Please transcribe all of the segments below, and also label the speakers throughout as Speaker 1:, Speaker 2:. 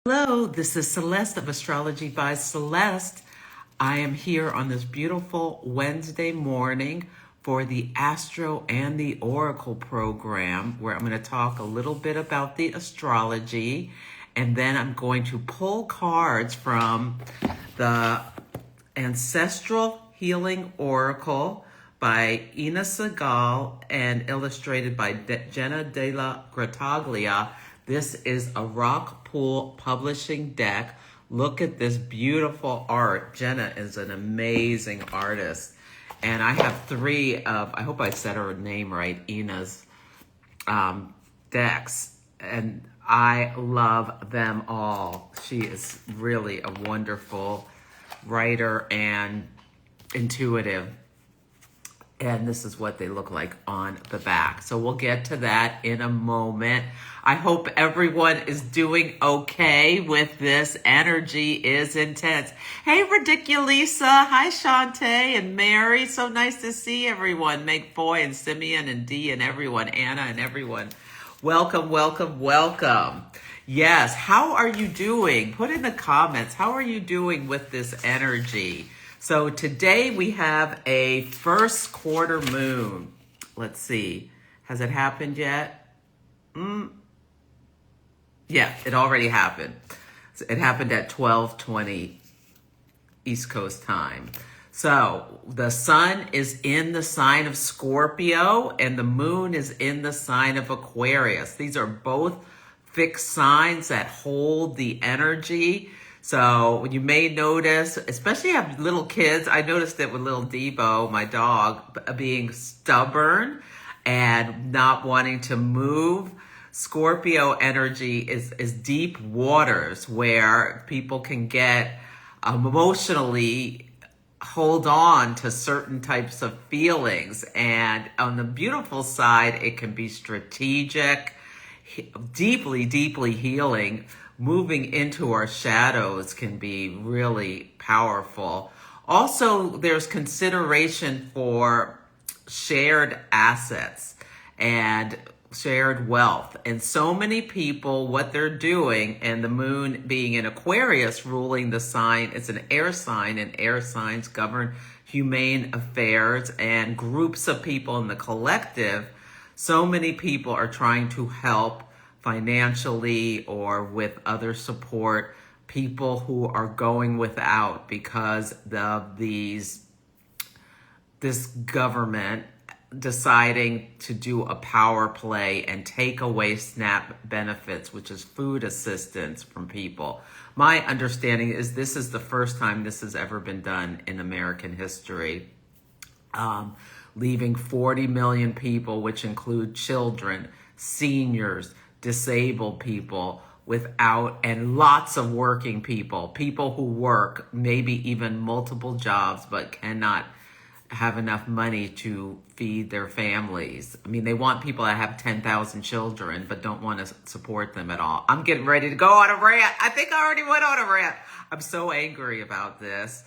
Speaker 1: Hello, this is Celeste of Astrology by Celeste. I am here on this beautiful Wednesday morning for the Astro and the Oracle program, where I'm going to talk a little bit about the astrology, and then I'm going to pull cards from the Ancestral Healing Oracle by Segal and illustrated by Jenna Dellagrottaglia. This is a Rockpool Publishing deck. Look at this beautiful art. Jenna is an amazing artist. And I have three of, I hope I said her name right, Ina's decks. And I love them all. She is really a wonderful writer and intuitive. And this is what they look like on the back. So we'll get to that in a moment. I hope everyone is doing okay with this. Energy is intense. Hey, Ridiculisa. Hi, Shantae and Mary. So nice to see everyone. Meg Foy and Simeon and Dee and everyone. Anna and everyone. Welcome, welcome, welcome. Yes, how are you doing? Put in the comments. How are you doing with this energy? So today we have a first quarter moon. Let's see. Has it happened yet? Yeah, it already happened. It happened at 12:20 East Coast time. So the sun is in the sign of Scorpio and the moon is in the sign of Aquarius. These are both fixed signs that hold the energy. So you may notice, especially if you have little kids, I noticed it with little Debo, my dog, being stubborn and not wanting to move. Scorpio energy is deep waters where people can get emotionally hold on to certain types of feelings. And on the beautiful side, it can be strategic, deeply, deeply healing. Moving into our shadows can be really powerful. Also, there's consideration for shared assets and shared wealth. And so many people, what they're doing, and the moon being in Aquarius, ruling the sign, it's an air sign, and air signs govern humane affairs and groups of people in the collective. So many people are trying to help financially or with other support people who are going without because of this government deciding to do a power play and take away SNAP benefits, which is food assistance from people. My understanding is this is the first time this has ever been done in American history, leaving 40 million people, which include children, seniors, disabled people without, and lots of working people who work maybe even multiple jobs but cannot have enough money to feed their families. I mean, they want people that have 10,000 children but don't want to support them at all. I'm getting ready to go on a rant. I think I already went on a rant. I'm so angry about this.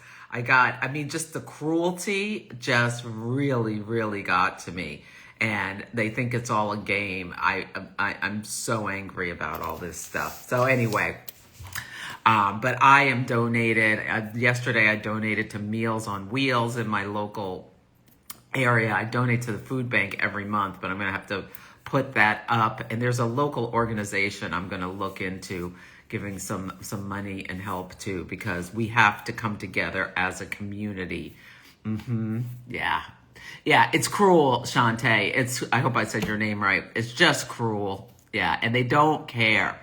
Speaker 1: Just the cruelty just really, really got to me. And they think it's all a game. I'm so angry about all this stuff. So anyway, but I am donated. Yesterday I donated to Meals on Wheels in my local area. I donate to the food bank every month, but I'm going to have to put that up. And there's a local organization I'm going to look into giving some money and help to, because we have to come together as a community. Yeah, it's cruel, Shantae. I hope I said your name right. It's just cruel. Yeah, and they don't care.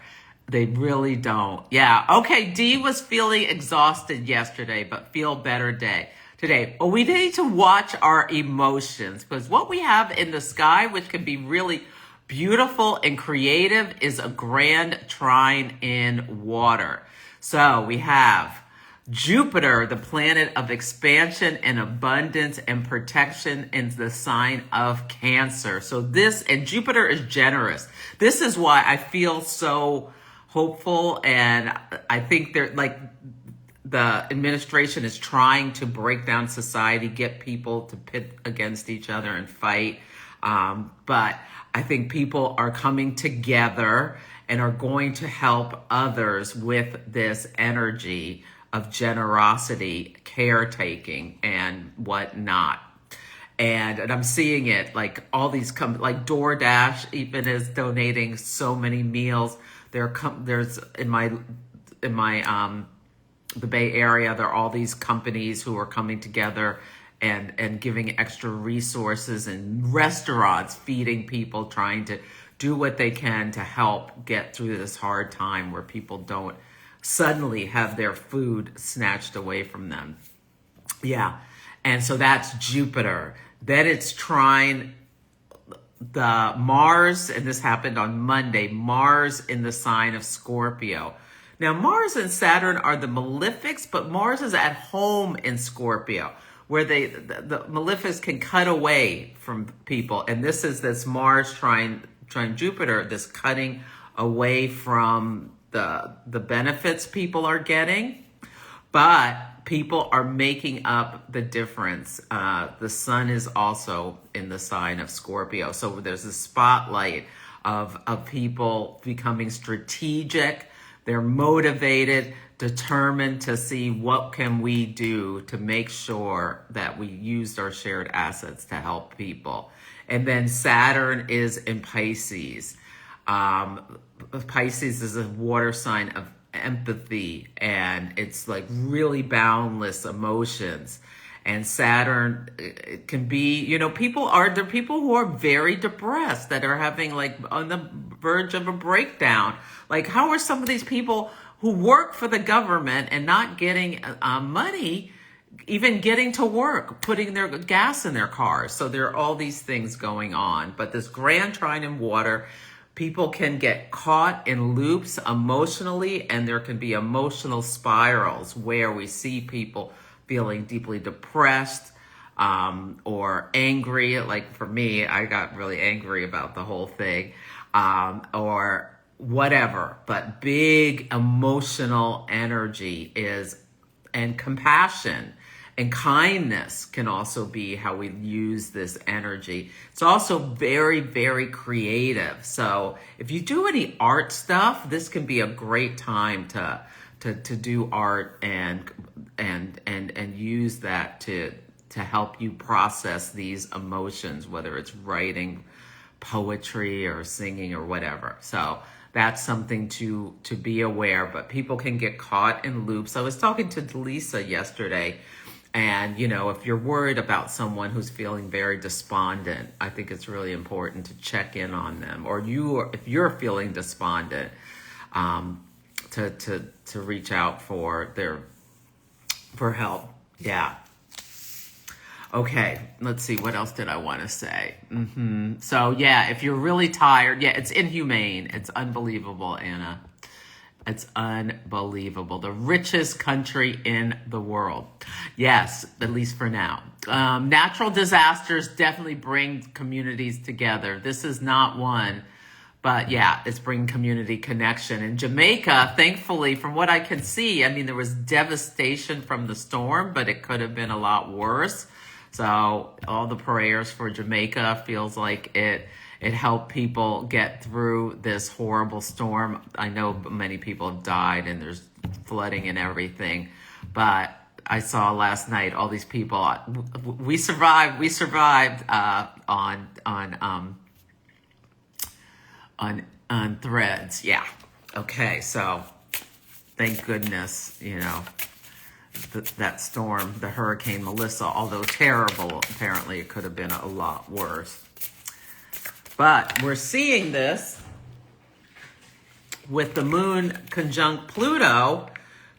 Speaker 1: They really don't. Yeah, okay, Dee was feeling exhausted yesterday, but feel better today. Well, we need to watch our emotions, because what we have in the sky, which can be really beautiful and creative, is a Grand Trine in water. So we have Jupiter, the planet of expansion and abundance and protection, in the sign of Cancer. And Jupiter is generous. This is why I feel so hopeful, and I think the administration is trying to break down society, get people to pit against each other and fight. But I think people are coming together and are going to help others with this energy of generosity, caretaking, and whatnot. And I'm seeing it like all these like DoorDash even is donating so many meals. There's in my the Bay Area, there are all these companies who are coming together and giving extra resources, and restaurants feeding people, trying to do what they can to help get through this hard time where people don't suddenly have their food snatched away from them. Yeah. And so that's Jupiter. Then it's trine the Mars, and this happened on Monday, Mars in the sign of Scorpio. Now, Mars and Saturn are the malefics, but Mars is at home in Scorpio, where the malefics can cut away from people. And this Mars trine Jupiter, this cutting away from the benefits people are getting. But people are making up the difference. The sun is also in the sign of Scorpio. So there's a spotlight of people becoming strategic. They're motivated, determined to see what can we do to make sure that we used our shared assets to help people. And then Saturn is in Pisces. Pisces is a water sign of empathy, and it's like really boundless emotions. And Saturn, it can be, there are people who are very depressed, that are having like on the verge of a breakdown. Like, how are some of these people who work for the government and not getting money even getting to work, putting their gas in their cars? So there are all these things going on. But this Grand Trine in water, people can get caught in loops emotionally, and there can be emotional spirals where we see people feeling deeply depressed or angry. Like for me, I got really angry about the whole thing, or whatever. But big emotional energy and compassion and kindness can also be how we use this energy. It's also very, very creative. So if you do any art stuff, this can be a great time to do art and use that to help you process these emotions, whether it's writing poetry or singing or whatever. So that's something to be aware. But people can get caught in loops. I was talking to Lisa yesterday. And, if you're worried about someone who's feeling very despondent, I think it's really important to check in on them. Or if you're feeling despondent, to reach out for help. Yeah. Okay, let's see. What else did I want to say? So, yeah, if you're really tired, it's inhumane. It's unbelievable, Anna. It's unbelievable. The richest country in the world. Yes, at least for now. Natural disasters definitely bring communities together. This is not one, but yeah, it's bringing community connection. In Jamaica, thankfully, from what I can see, there was devastation from the storm, but it could have been a lot worse. So all the prayers for Jamaica, feels like it helped people get through this horrible storm. I know many people have died and there's flooding and everything, but I saw last night all these people. We survived. On Threads. Yeah. Okay. So thank goodness, that storm, the Hurricane Melissa, although terrible, apparently it could have been a lot worse. But we're seeing this with the moon conjunct Pluto,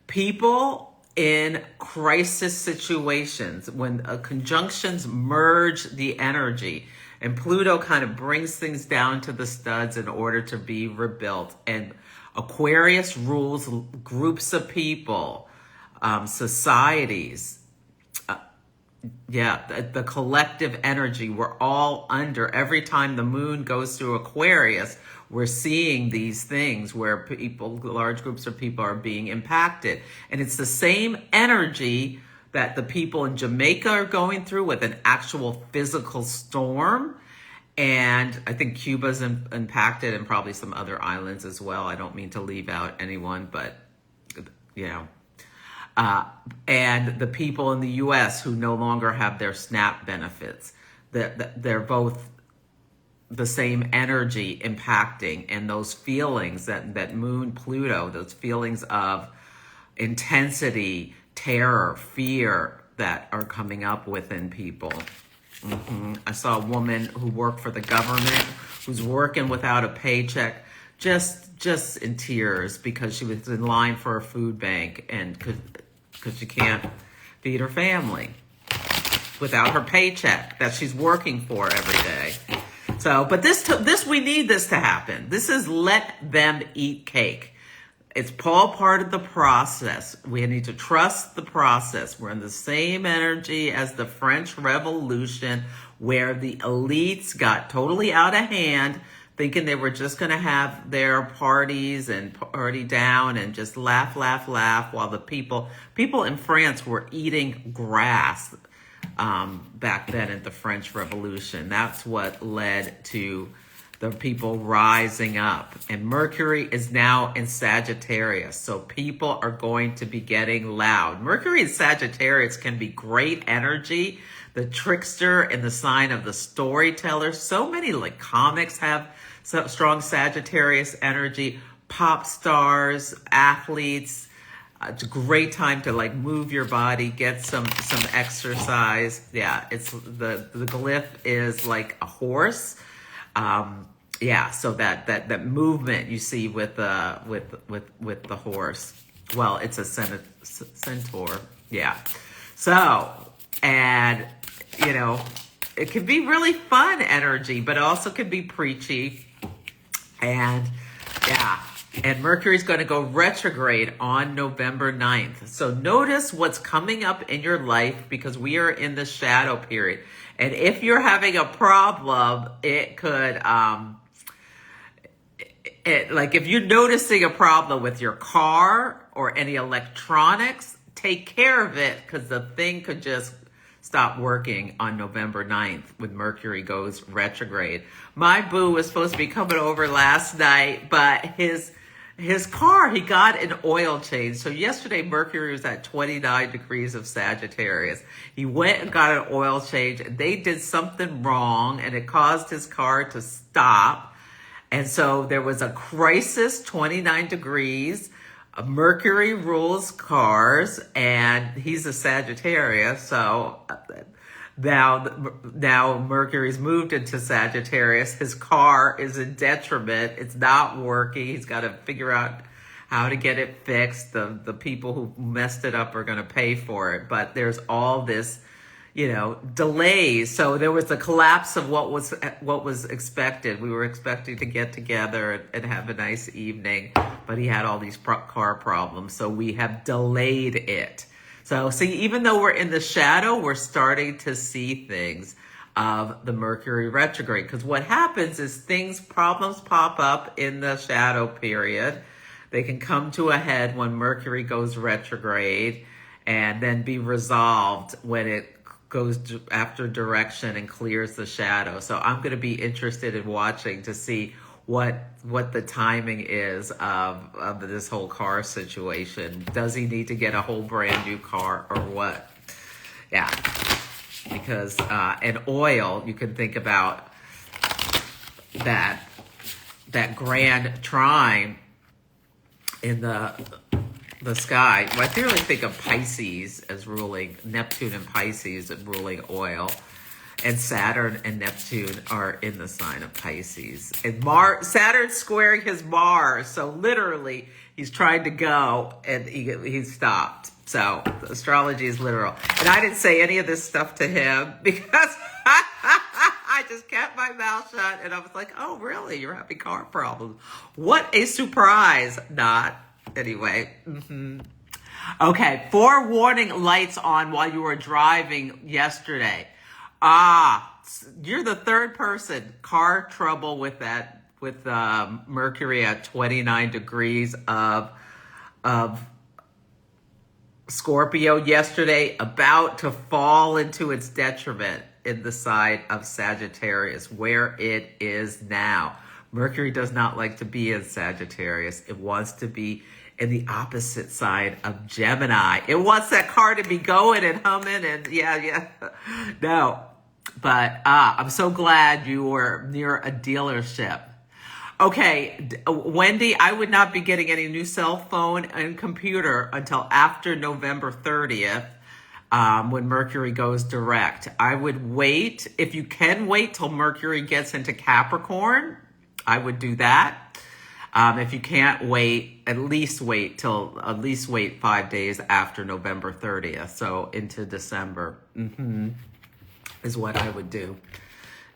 Speaker 1: people in crisis situations, when conjunctions merge the energy, and Pluto kind of brings things down to the studs in order to be rebuilt. And Aquarius rules groups of people, societies. The collective energy we're all under. Every time the moon goes through Aquarius, we're seeing these things where large groups of people are being impacted. And it's the same energy that the people in Jamaica are going through with an actual physical storm. And I think Cuba's impacted, and probably some other islands as well. I don't mean to leave out anyone, but, you know. And the people in the U.S. who no longer have their SNAP benefits, they're both the same energy impacting, and those feelings that Moon, Pluto, those feelings of intensity, terror, fear that are coming up within people. I saw a woman who worked for the government, who's working without a paycheck, just in tears because she was in line for a food bank, and because she can't feed her family without her paycheck that she's working for every day. So, but this we need this to happen. This is let them eat cake. It's all part of the process. We need to trust the process. We're in the same energy as the French Revolution, where the elites got totally out of hand, thinking they were just going to have their parties and party down and just laugh, while the people in France were eating grass back then at the French Revolution. That's what led to the people rising up. And Mercury is now in Sagittarius, so people are going to be getting loud. Mercury in Sagittarius can be great energy, the trickster in the sign of the storyteller. So many like comics have strong Sagittarius energy, pop stars, athletes. It's a great time to like move your body, get some exercise. Yeah, it's the glyph is like a horse. So that movement you see with the horse. Well, it's a centaur. Yeah. So, and you know, it can be really fun energy, but it also can be preachy. And yeah. And Mercury's going to go retrograde on November 9th. So notice what's coming up in your life, because we are in the shadow period. And if you're having a problem, it could, like if you're noticing a problem with your car or any electronics, take care of it, because the thing could just stop working on November 9th when Mercury goes retrograde. My boo was supposed to be coming over last night, but his car, he got an oil change. So yesterday, Mercury was at 29 degrees of Sagittarius. He went and got an oil change, and they did something wrong, and it caused his car to stop. And so there was a crisis, 29 degrees. Mercury rules cars, and he's a Sagittarius. So now Mercury's moved into Sagittarius. His car is in detriment. It's not working. He's got to figure out how to get it fixed. The people who messed it up are going to pay for it. But there's all this, delays. So there was a collapse of what was expected. We were expecting to get together and have a nice evening, but he had all these car problems. So we have delayed it. So see, even though we're in the shadow, we're starting to see things of the Mercury retrograde. Because what happens is problems pop up in the shadow period. They can come to a head when Mercury goes retrograde, and then be resolved when it goes after direction and clears the shadow. So I'm going to be interested in watching to see what the timing is of this whole car situation. Does he need to get a whole brand new car or what? Yeah, because and oil, you can think about that Grand Trine in the sky. Well, I really think of Pisces as ruling, Neptune and Pisces as ruling oil. And Saturn and Neptune are in the sign of Pisces. And Saturn's squaring his Mars. So literally, he's trying to go and he stopped. So astrology is literal. And I didn't say any of this stuff to him because I just kept my mouth shut. And I was like, oh, really? You're having car problems. What a surprise. Not. Anyway. Okay. Forewarning lights on while you were driving yesterday. You're the third person. Car trouble with Mercury at 29 degrees of Scorpio yesterday, about to fall into its detriment. in the sign of Sagittarius, where it is now. Mercury does not like to be in Sagittarius. It wants to be in the opposite side of Gemini. It wants that car to be going and humming and yeah. No, but I'm so glad you were near a dealership. Okay, Wendy, I would not be getting any new cell phone and computer until after November 30th, when Mercury goes direct. I would wait, if you can wait till Mercury gets into Capricorn, I would do that. If you can't wait, at least wait 5 days after November 30th. So into December is what I would do.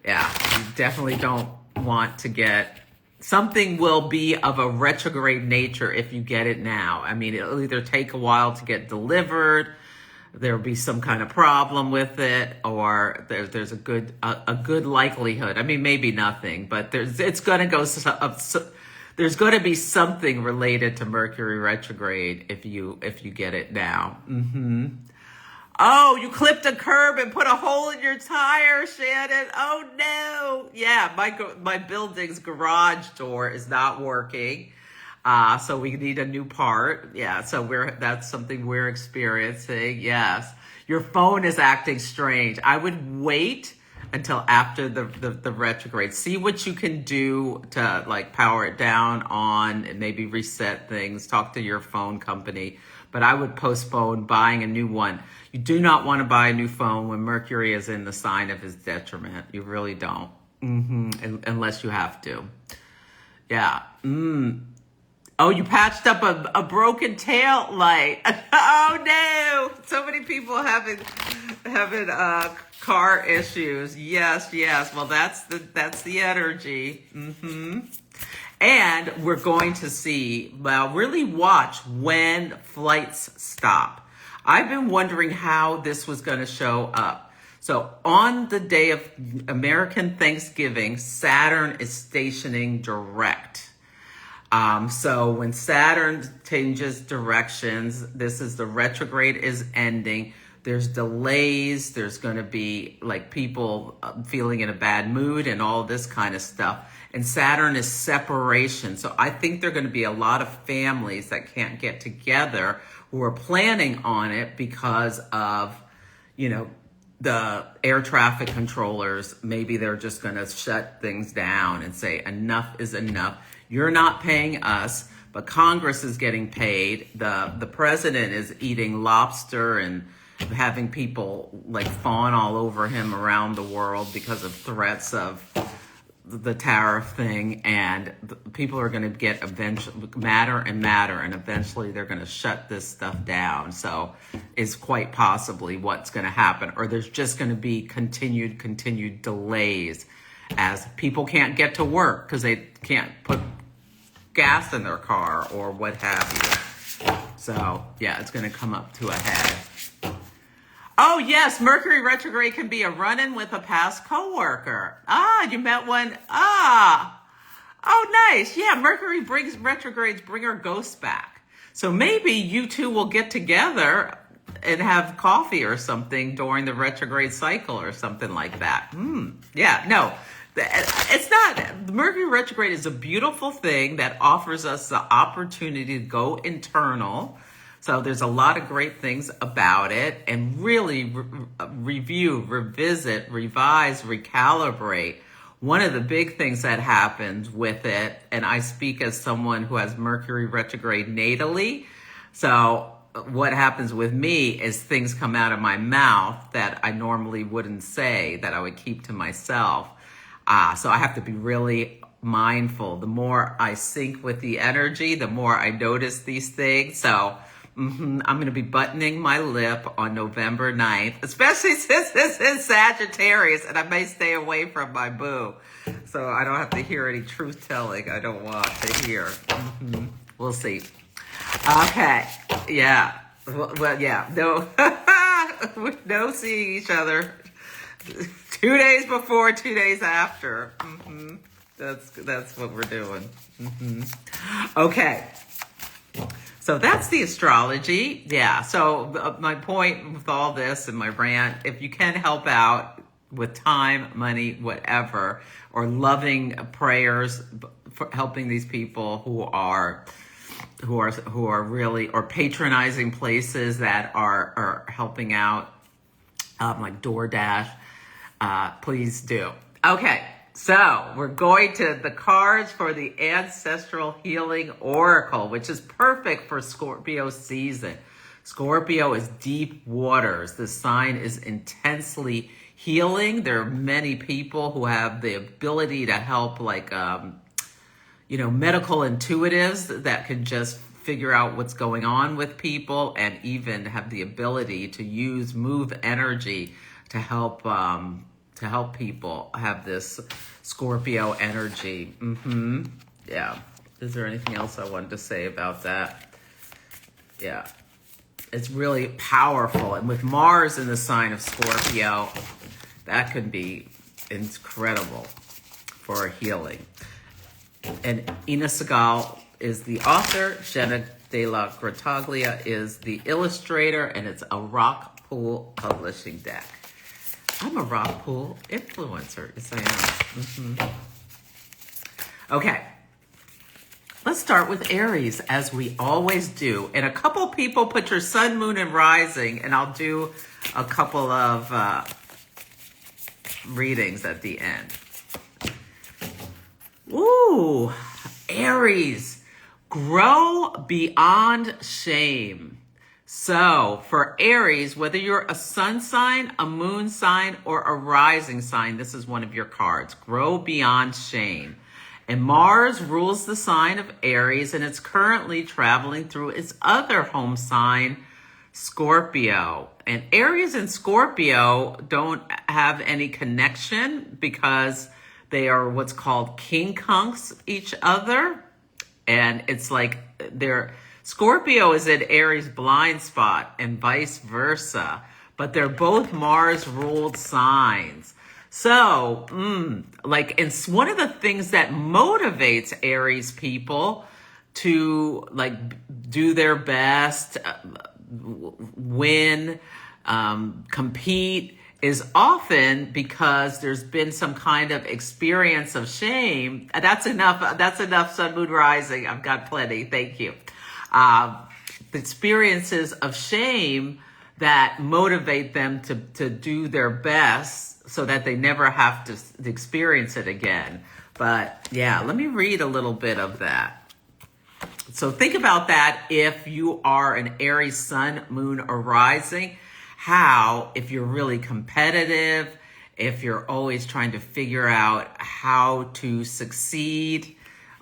Speaker 1: Yeah, you definitely don't want to get, something will be of a retrograde nature if you get it now. I mean, it'll either take a while to get delivered, there'll be some kind of problem with it, or there's a good likelihood. I mean, maybe nothing, but there's going to be something related to Mercury retrograde if you get it now. Oh, you clipped a curb and put a hole in your tire, Shannon. Oh no. Yeah, my building's garage door is not working. So we need a new part. Yeah, so that's something we're experiencing. Yes. Your phone is acting strange. I would wait until after the retrograde. See what you can do to like power it down, on, and maybe reset things. Talk to your phone company. But I would postpone buying a new one. You do not want to buy a new phone when Mercury is in the sign of his detriment. You really don't. Unless you have to. Yeah. Oh, you patched up a broken tail light. Oh no! So many people having car issues. Yes. Well, that's the energy. And we're going to see. Well, really watch when flights stop. I've been wondering how this was going to show up. So on the day of American Thanksgiving, Saturn is stationing direct. So when Saturn changes directions, this is the retrograde is ending. There's delays. There's going to be like people feeling in a bad mood and all this kind of stuff. And Saturn is separation. So I think there are going to be a lot of families that can't get together who are planning on it because of, the air traffic controllers. Maybe they're just going to shut things down and say enough is enough. You're not paying us, but Congress is getting paid. The president is eating lobster and having people like fawn all over him around the world because of threats of the tariff thing, and people are going to get eventually madder, and eventually they're going to shut this stuff down. So it's quite possibly what's going to happen, or there's just going to be continued delays as people can't get to work because they can't put gas in their car or what have you. So yeah, it's going to come up to a head. Oh, yes, Mercury retrograde can be a run-in with a past coworker. You met one. Oh, nice. Yeah, Mercury brings retrogrades, bring her ghosts back. So maybe you two will get together and have coffee or something during the retrograde cycle or something like that. Yeah, no, it's not. Mercury retrograde is a beautiful thing that offers us the opportunity to go internal. So there's a lot of great things about it, and really review, revisit, revise, recalibrate. One of the big things that happens with it, and I speak as someone who has Mercury retrograde natally. So what happens with me is things come out of my mouth that I normally wouldn't say, that I would keep to myself. So I have to be really mindful. The more I sync with the energy, the more I notice these things. So I'm going to be buttoning my lip on November 9th, especially since this is Sagittarius, and I may stay away from my boo. So I don't have to hear any truth-telling I don't want to hear. We'll see. Okay. Yeah. Well, yeah. No. No seeing each other 2 days before, 2 days after. That's what we're doing. Okay. So that's the astrology. Yeah. So my point with all this and my rant, if you can help out, with time, money, whatever, or loving prayers for helping these people who are really, or patronizing places that are helping out, like DoorDash, please do. Okay, so we're going to the cards for the Ancestral Healing Oracle, which is perfect for Scorpio season. Scorpio is deep waters. The sign is intensely healing. There are many people who have the ability to help, like, medical intuitives that can just figure out what's going on with people, and even have the ability to move energy to help people have this Scorpio energy. Yeah. Is there anything else I wanted to say about that? Yeah. It's really powerful. And with Mars in the sign of Scorpio, that could be incredible for healing. And Ina Segal is the author. Jenna Dellagrottaglia is the illustrator. And it's a Rockpool Publishing deck. I'm a Rockpool influencer. Yes, I am. Okay. Let's start with Aries, as we always do. And a couple people put your sun, moon, and rising, and I'll do a couple of readings at the end. Ooh, Aries, grow beyond shame. So for Aries, whether you're a sun sign, a moon sign, or a rising sign, this is one of your cards. Grow beyond shame. And Mars rules the sign of Aries, and it's currently traveling through its other home sign, Scorpio. And Aries and Scorpio don't have any connection because they are what's called quincunx each other. And it's like Scorpio is in Aries' blind spot and vice versa. But they're both Mars-ruled signs. So, it's one of the things that motivates Aries people to, do their best, win, compete, is often because there's been some kind of experience of shame. That's enough sun, moon, rising. I've got plenty. Thank you. The experiences of shame that motivate them to do their best, so that they never have to experience it again. But yeah, let me read a little bit of that. So think about that if you are an Aries sun, moon, or rising. How, if you're really competitive, if you're always trying to figure out how to succeed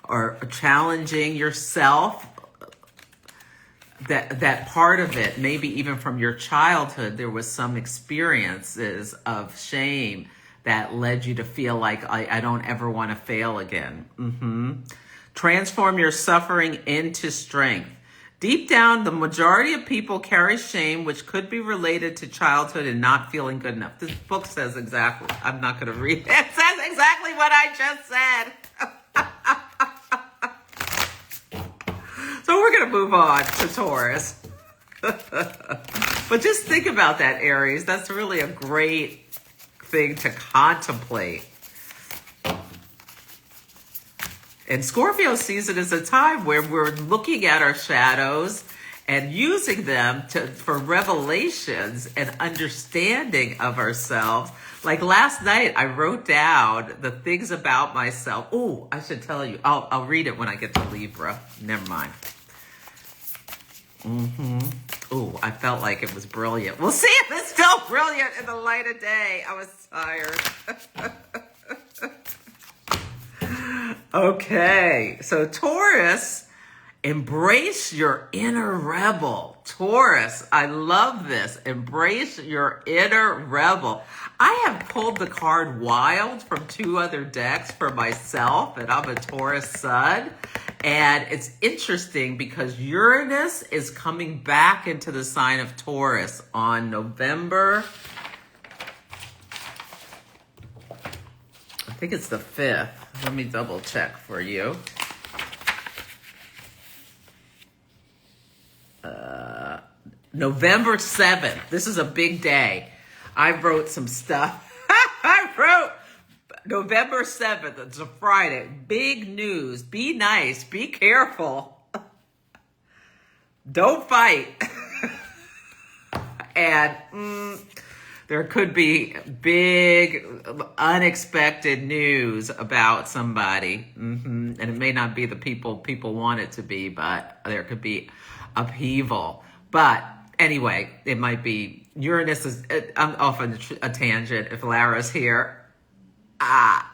Speaker 1: or challenging yourself, that part of it, maybe even from your childhood, there was some experiences of shame that led you to feel like, I don't ever want to fail again. Transform your suffering into strength. Deep down, the majority of people carry shame, which could be related to childhood and not feeling good enough. This book says exactly. I'm not going to read it. It says exactly what I just said. So we're going to move on to Taurus. But just think about that, Aries. That's really a great thing to contemplate. And Scorpio season is a time where we're looking at our shadows and using them for revelations and understanding of ourselves. Like last night, I wrote down the things about myself. Oh, I should tell you. I'll read it when I get to Libra. Never mind. Oh, I felt like it was brilliant. We'll see if it's still brilliant in the light of day. I was tired. Okay, so Taurus, embrace your inner rebel. Taurus, I love this. Embrace your inner rebel. I have pulled the card Wild from 2 other decks for myself, and I'm a Taurus sun. And it's interesting because Uranus is coming back into the sign of Taurus on November, I think it's the 5th. Let me double check for you. November 7th. This is a big day. I wrote some stuff. November 7th, it's a Friday. Big news. Be nice. Be careful. Don't fight. And there could be big, unexpected news about somebody. And it may not be the people want it to be, but there could be upheaval. But anyway, it might be Uranus is, I'm off on a tangent if Lara's here.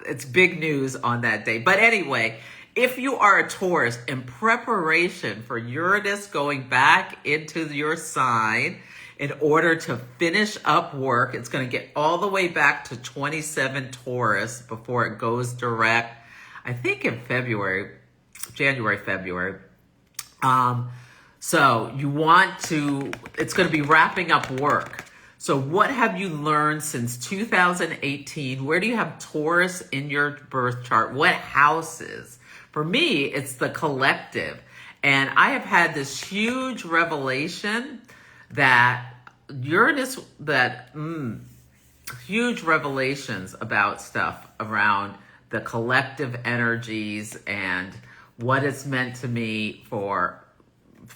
Speaker 1: It's big news on that day. But anyway, if you are a Taurus, in preparation for Uranus going back into your sign in order to finish up work, it's going to get all the way back to 27 Taurus before it goes direct, I think in January, February. So you want to, it's going to be wrapping up work. So what have you learned since 2018? Where do you have Taurus in your birth chart? What houses? For me, it's the collective. And I have had this huge revelation that Uranus, huge revelations about stuff around the collective energies and what it's meant to me for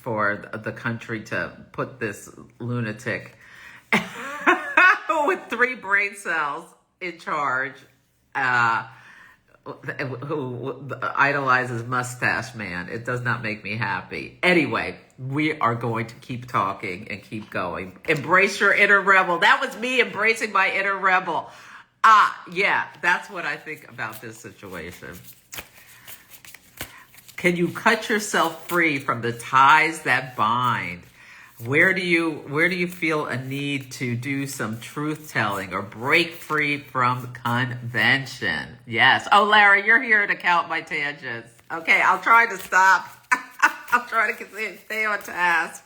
Speaker 1: the country to put this lunatic with 3 brain cells in charge, who idolizes Mustache Man. It does not make me happy. Anyway, we are going to keep talking and keep going. Embrace your inner rebel. That was me embracing my inner rebel. Yeah, that's what I think about this situation. Can you cut yourself free from the ties that bind? Where do you feel a need to do some truth telling or break free from convention? Yes. Oh, Larry, you're here to count my tangents. Okay, I'll try to stop. I'll try to stay on task.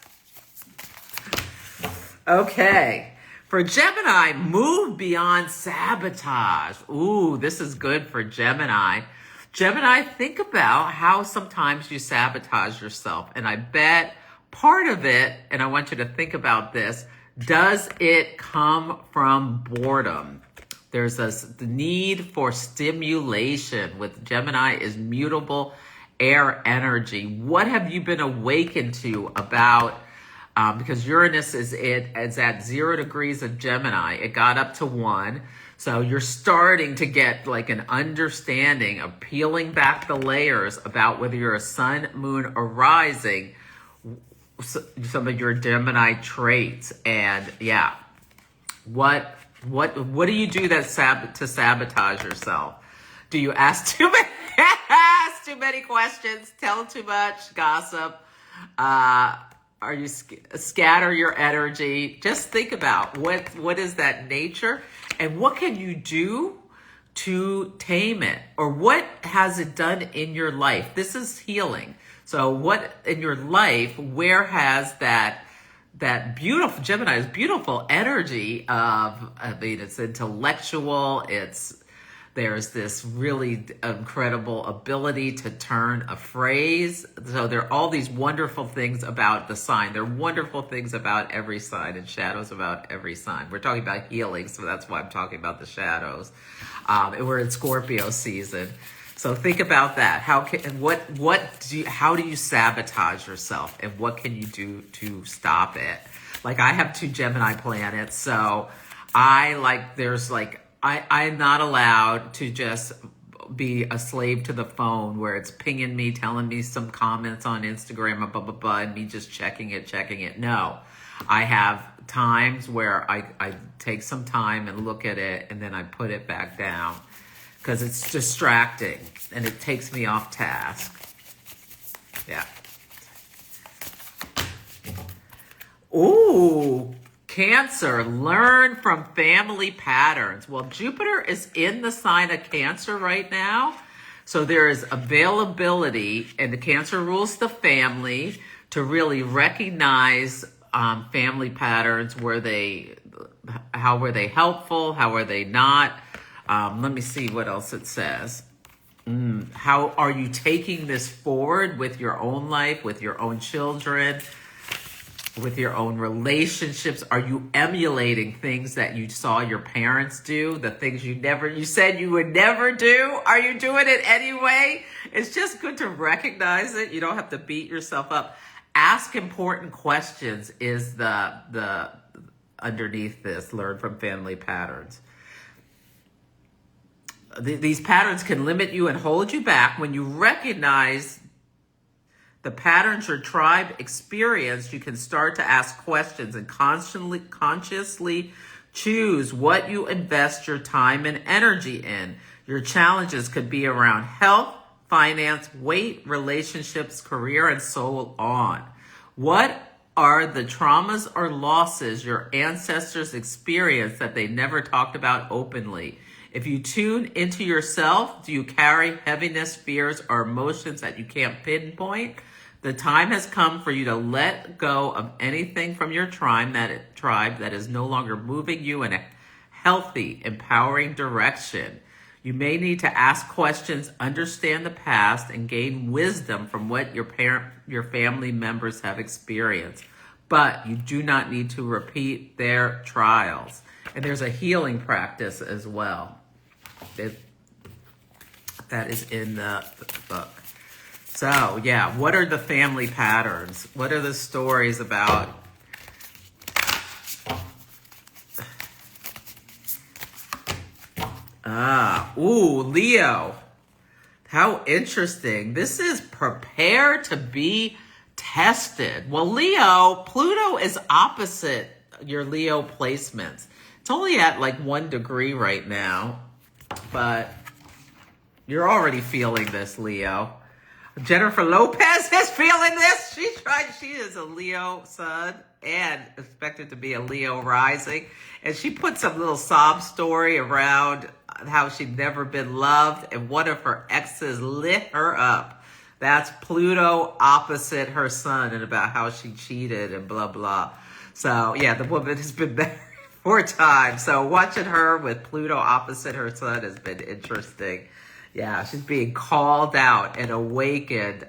Speaker 1: Okay. For Gemini, move beyond sabotage. Ooh, this is good for Gemini. Gemini, think about how sometimes you sabotage yourself. And I bet part of it, and I want you to think about this, does it come from boredom? There's the need for stimulation with Gemini is mutable air energy. What have you been awakened to about, because Uranus is at 0 degrees of Gemini. It got up to 1. So you're starting to get like an understanding of peeling back the layers about whether you're a sun, moon, or rising, some of your Gemini traits. And yeah, what do you do to sabotage yourself? Do you ask too many questions, tell too much, gossip? Are you scatter your energy? Just think about what is that nature, and what can you do to tame it, or what has it done in your life? This is healing. So what in your life, where has that beautiful, Gemini's beautiful energy of, I mean, it's intellectual, there's this really incredible ability to turn a phrase. So there are all these wonderful things about the sign. There are wonderful things about every sign and shadows about every sign. We're talking about healing, so that's why I'm talking about the shadows. We're in Scorpio season. So think about that. How do you sabotage yourself, and what can you do to stop it? Like, I have 2 Gemini planets, so I'm not allowed to just be a slave to the phone where it's pinging me, telling me some comments on Instagram, blah, blah, blah, and me just checking it. No, I have times where I take some time and look at it, and then I put it back down because it's distracting and it takes me off task. Yeah. Ooh. Cancer, learn from family patterns. Well, Jupiter is in the sign of Cancer right now. So there is availability, and the Cancer rules the family, to really recognize family patterns. How were they helpful? How were they not? Let me see what else it says. How are you taking this forward with your own life, with your own children? with your own relationships. Are you emulating things that you saw your parents do? The things you said you would never do? Are you doing it anyway? It's just good to recognize it. You don't have to beat yourself up. Ask important questions is the underneath this. Learn from family patterns. These patterns can limit you and hold you back. When you recognize the patterns your tribe experienced, you can start to ask questions and consciously choose what you invest your time and energy in. Your challenges could be around health, finance, weight, relationships, career, and so on. What are the traumas or losses your ancestors experienced that they never talked about openly? If you tune into yourself, do you carry heaviness, fears, or emotions that you can't pinpoint? The time has come for you to let go of anything from your tribe that is no longer moving you in a healthy, empowering direction. You may need to ask questions, understand the past, and gain wisdom from what your family members have experienced. But you do not need to repeat their trials. And there's a healing practice as well. That is in the book. So, yeah, what are the family patterns? What are the stories about? Leo. How interesting. This is prepare to be tested. Well, Leo, Pluto is opposite your Leo placements. It's only at like 1 degree right now, but you're already feeling this, Leo. Jennifer Lopez is feeling this. She is a Leo sun and expected to be a Leo rising. And she put some little sob story around how she'd never been loved and one of her exes lit her up. That's Pluto opposite her sun and about how she cheated and blah, blah. So, yeah, the woman has been married 4 times. So watching her with Pluto opposite her sun has been interesting. Yeah, she's being called out and awakened.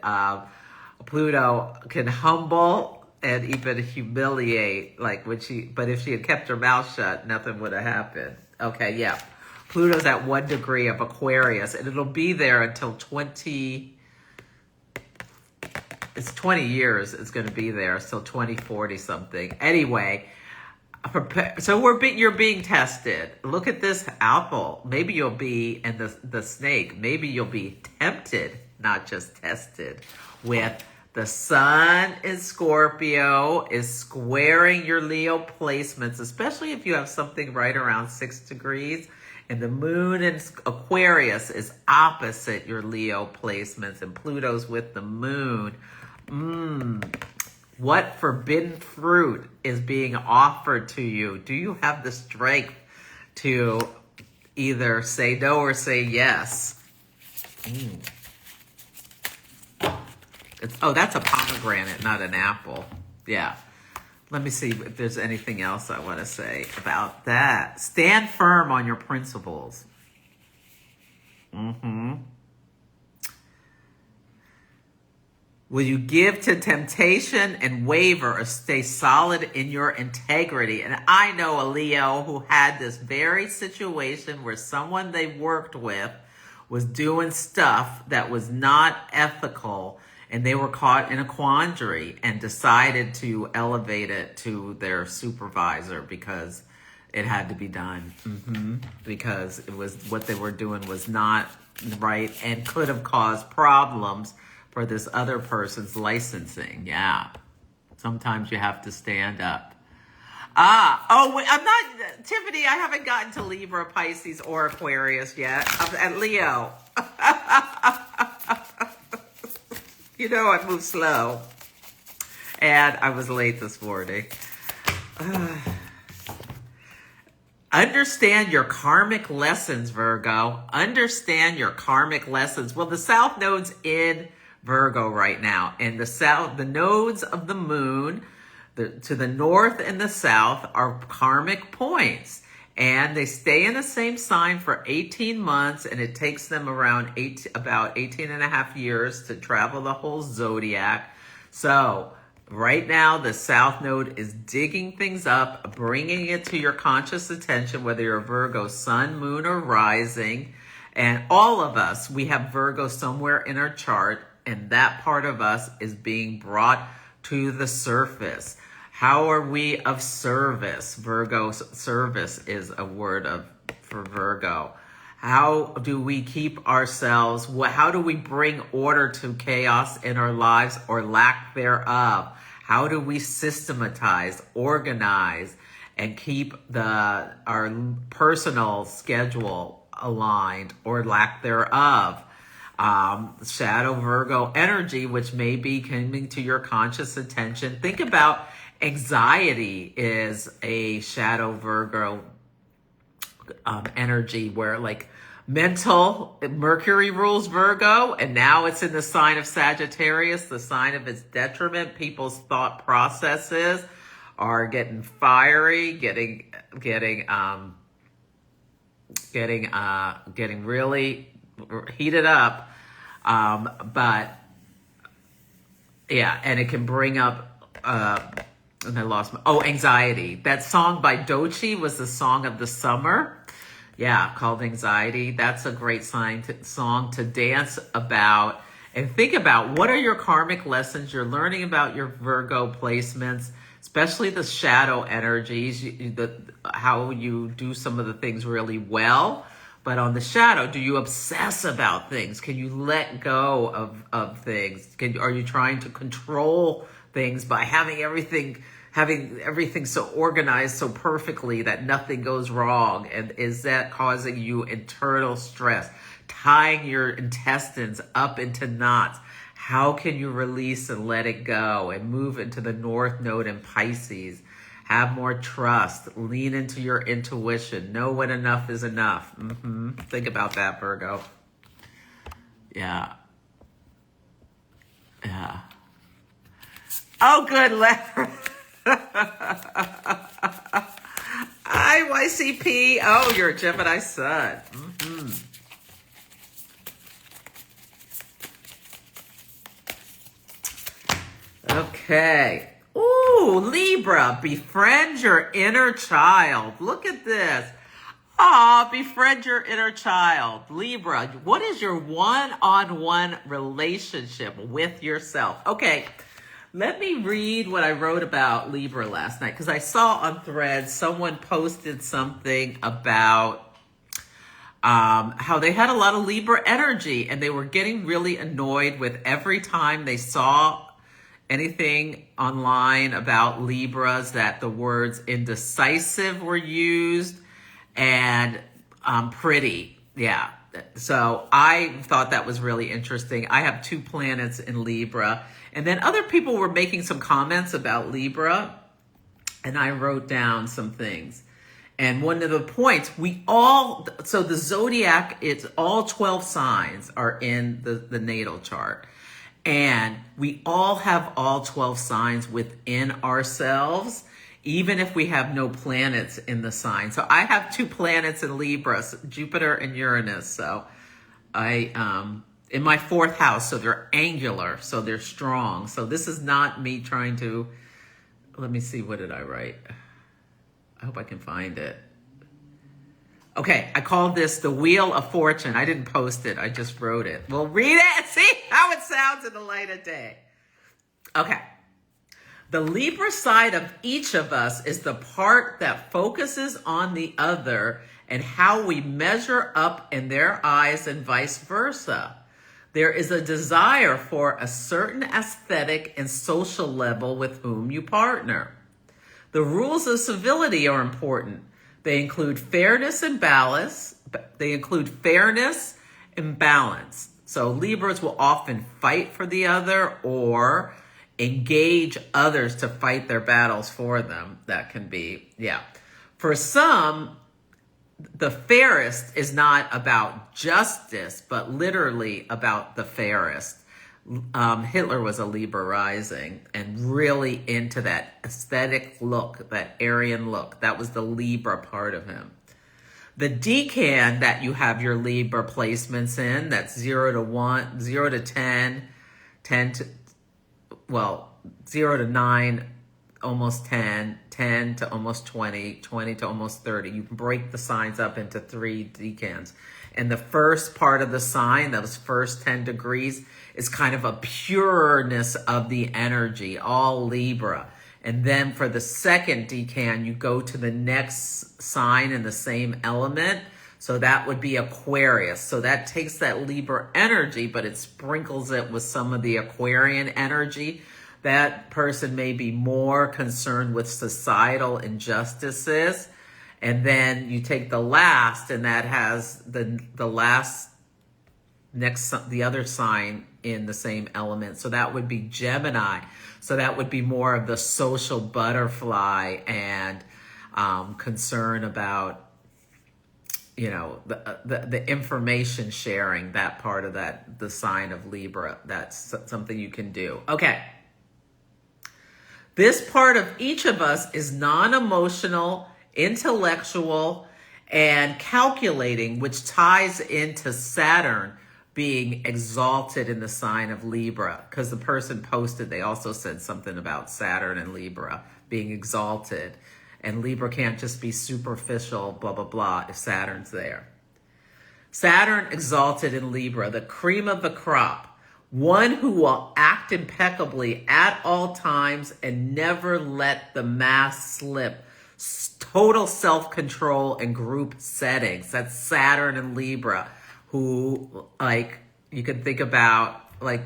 Speaker 1: Pluto can humble and even humiliate, but if she had kept her mouth shut, nothing would have happened. Okay, yeah. Pluto's at 1 degree of Aquarius, and it'll be there until 20 years it's going to be there, so 2040 something. Anyway, so you're being tested. Look at this apple. Maybe you'll be, and the snake, maybe you'll be tempted, not just tested, with the sun in Scorpio is squaring your Leo placements, especially if you have something right around 6 degrees. And the moon in Aquarius is opposite your Leo placements, and Pluto's with the moon. What forbidden fruit is being offered to you? Do you have the strength to either say no or say yes? That's a pomegranate, not an apple. Yeah. Let me see if there's anything else I want to say about that. Stand firm on your principles. Will you give to temptation and waver or stay solid in your integrity? And I know a Leo who had this very situation where someone they worked with was doing stuff that was not ethical, and they were caught in a quandary and decided to elevate it to their supervisor because it had to be done. Because it was what they were doing was not right and could have caused problems for this other person's licensing. Yeah. Sometimes you have to stand up. I'm not, Tiffany, I haven't gotten to Libra, Pisces, or Aquarius yet. I'm at Leo. You know, I move slow. And I was late this morning. Understand your karmic lessons, Virgo. Understand your karmic lessons. Well, the South Node's in Virgo right now. And the nodes of the moon, to the north and the south, are karmic points. And they stay in the same sign for 18 months, and it takes them around about 18 and a half years to travel the whole zodiac. So Right now, the South Node is digging things up, bringing it to your conscious attention, whether you're a Virgo, Sun, Moon, or Rising. And all of us, we have Virgo somewhere in our chart, and that part of us is being brought to the surface. How are we of service? Virgo, service is a word for Virgo. How do we keep ourselves, how do we bring order to chaos in our lives or lack thereof? How do we systematize, organize, and keep our personal schedule aligned or lack thereof? Shadow Virgo energy, which may be coming to your conscious attention. Think about anxiety is a shadow Virgo energy where like mental Mercury rules Virgo, and now it's in the sign of Sagittarius, the sign of its detriment. People's thought processes are getting fiery, getting really heated up. But yeah, and it can bring up and I lost anxiety. That song by Doechii was the song of the summer. Yeah, called Anxiety. That's a great song to dance about and think about. What are your karmic lessons you're learning about your Virgo placements, especially the shadow energies, how you do some of the things really well. But on the shadow, do you obsess about things? Can you let go of things? Are you trying to control things by having everything so organized so perfectly that nothing goes wrong? And is that causing you internal stress, tying your intestines up into knots? How can you release and let it go and move into the North Node in Pisces? Have more trust, lean into your intuition, know when enough is enough. Think about that, Virgo. Yeah. Oh, good. IYCP. Oh, you're a Gemini Sun. Okay. Ooh, Libra, befriend your inner child. Look at this. Befriend your inner child. Libra, what is your one-on-one relationship with yourself? Okay, let me read what I wrote about Libra last night, because I saw on Threads someone posted something about how they had a lot of Libra energy, and they were getting really annoyed with every time they saw anything online about Libras that the words indecisive were used and pretty. Yeah. So I thought that was really interesting. I have 2 planets in Libra. And then other people were making some comments about Libra, and I wrote down some things. And one of the points, so the zodiac, it's all 12 signs are in the natal chart. And we all have all 12 signs within ourselves, even if we have no planets in the sign. So I have 2 planets in Libra, Jupiter and Uranus. So I, in my 4th house, so they're angular, so they're strong. So this is not me trying to, let me see, what did I write? I hope I can find it. Okay, I called this the Wheel of Fortune. I didn't post it. I just wrote it. Well, read it and see how it sounds in the light of day. Okay. The Libra side of each of us is the part that focuses on the other and how we measure up in their eyes and vice versa. There is a desire for a certain aesthetic and social level with whom you partner. The rules of civility are important. They include fairness and balance. So Libras will often fight for the other or engage others to fight their battles for them. That can be, yeah. For some, the fairest is not about justice, but literally about the fairest. Hitler was a Libra rising and really into that aesthetic look, that Aryan look. That was the Libra part of him. The decan that you have your Libra placements in, that's 0 to 1, 0 to 10, 10 to, well, 0 to 9, almost 10, 10 to almost 20, 20 to almost 30. You can break the signs up into 3 decans. And the first part of the sign, those first 10 degrees, is kind of a pureness of the energy, all Libra. And then for the second decan, you go to the next sign in the same element. So that would be Aquarius. So that takes that Libra energy, but it sprinkles it with some of the Aquarian energy. That person may be more concerned with societal injustices. And then you take the last, and that has the last next, the other sign in the same element. So that would be Gemini. So that would be more of the social butterfly and concern about, you know, the information sharing, that part of that, the sign of Libra. That's something you can do. Okay. This part of each of us is non-emotional, intellectual, and calculating, which ties into Saturn being exalted in the sign of Libra. Because the person posted, they also said something about Saturn and Libra being exalted. And Libra can't just be superficial, blah, blah, blah, if Saturn's there. Saturn exalted in Libra, the cream of the crop. One who will act impeccably at all times and never let the mask slip. Total self-control and group settings. That's Saturn and Libra, who, like, you can think about, like,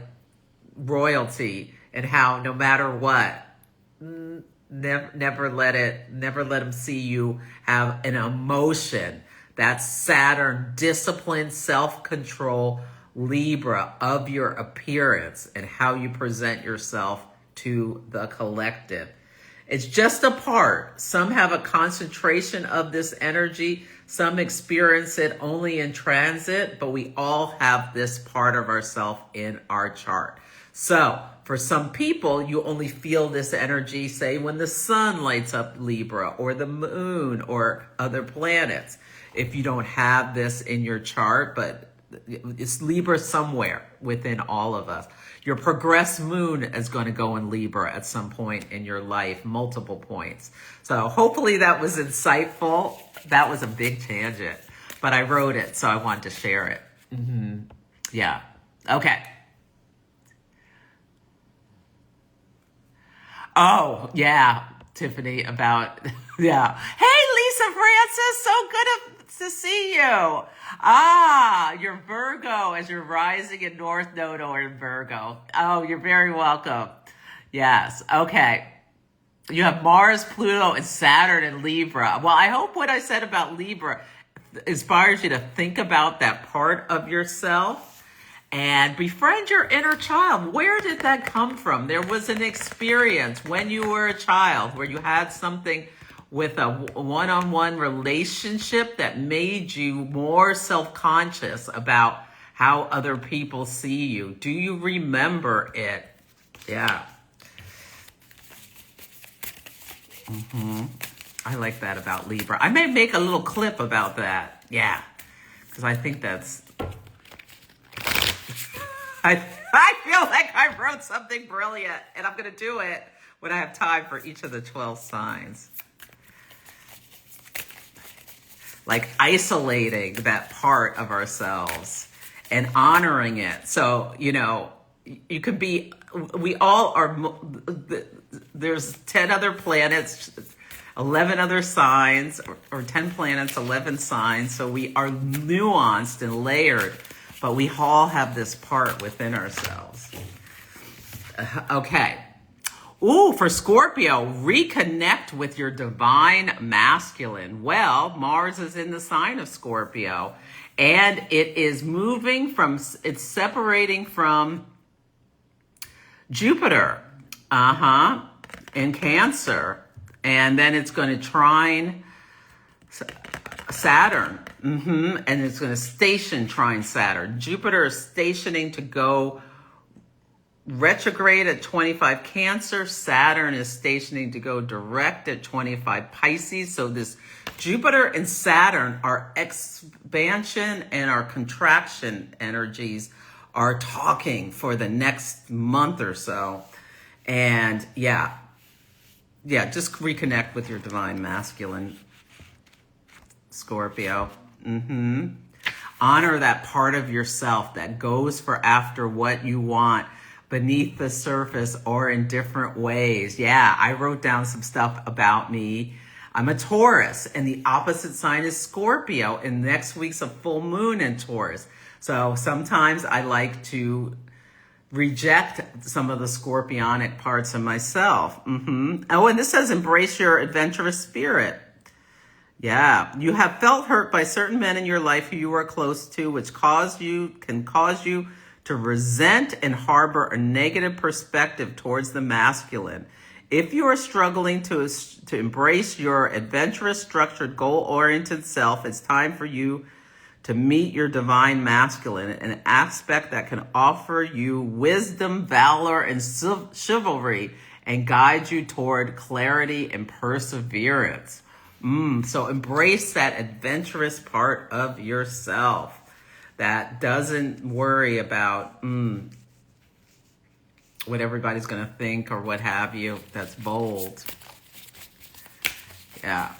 Speaker 1: royalty and how no matter what, never let them see you have an emotion. That's Saturn, discipline, self-control, Libra, of your appearance and how you present yourself to the collective. It's just a part. Some have a concentration of this energy. Some experience it only in transit, but we all have this part of ourselves in our chart. So for some people, you only feel this energy, say, when the sun lights up Libra or the moon or other planets. If you don't have this in your chart, but it's Libra somewhere within all of us. Your progressed moon is going to go in Libra at some point in your life, multiple points. So hopefully that was insightful. That was a big tangent, but I wrote it, so I wanted to share it. Yeah. Okay. Oh, yeah, Tiffany, about, yeah. Hey, Lisa Francis, so good to see you. Ah, you're Virgo as you're rising in North Node or in Virgo. Oh, you're very welcome. Yes. Okay. You have Mars, Pluto, and Saturn in Libra. Well, I hope what I said about Libra inspires you to think about that part of yourself and befriend your inner child. Where did that come from? There was an experience when you were a child where you had something with a one-on-one relationship that made you more self-conscious about how other people see you. Do you remember it? Yeah. I like that about Libra. I may make a little clip about that. Yeah. Because I think that's... I feel like I wrote something brilliant, and I'm going to do it when I have time for each of the 12 signs. Like isolating that part of ourselves and honoring it. So, you know, you can be, we all are, there's 10 other planets, 11 other signs, or 10 planets, 11 signs. So we are nuanced and layered, but we all have this part within ourselves. Okay. Ooh, for Scorpio, reconnect with your divine masculine. Well, Mars is in the sign of Scorpio, and it is moving from, it's separating from Jupiter, in Cancer, and then it's going to trine Saturn, and it's going to station trine Saturn. Jupiter is stationing to go retrograde at 25 Cancer. Saturn is stationing to go direct at 25 Pisces. So this Jupiter and Saturn, our expansion and our contraction energies, are talking for the next month or so. And yeah, just reconnect with your divine masculine, Scorpio. Honor that part of yourself that goes for after what you want beneath the surface or in different ways. Yeah, I wrote down some stuff about me. I'm a Taurus, and the opposite sign is Scorpio, and next week's a full moon in Taurus. So sometimes I like to reject some of the scorpionic parts of myself. Oh, and this says embrace your adventurous spirit. Yeah, you have felt hurt by certain men in your life who you are close to, which can cause you to resent and harbor a negative perspective towards the masculine. If you are struggling to embrace your adventurous, structured, goal-oriented self, it's time for you to meet your divine masculine, an aspect that can offer you wisdom, valor, and chivalry, and guide you toward clarity and perseverance. So embrace that adventurous part of yourself that doesn't worry about what everybody's going to think or what have you. That's bold. Yeah.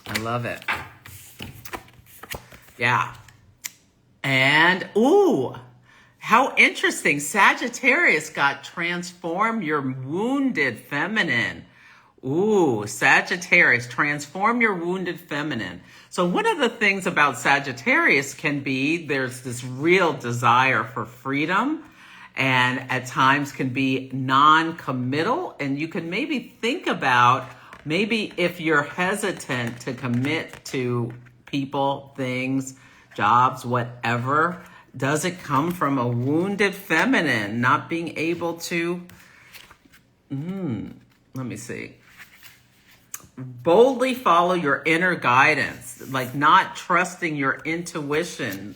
Speaker 1: I love it. Yeah. And, ooh, how interesting. Sagittarius got transform your wounded feminine. Ooh, Sagittarius, transform your wounded feminine. So one of the things about Sagittarius can be there's this real desire for freedom, and at times can be non-committal. And you can maybe think about maybe if you're hesitant to commit to people, things, jobs, whatever, does it come from a wounded feminine not being able to, let me see, boldly follow your inner guidance, like not trusting your intuition.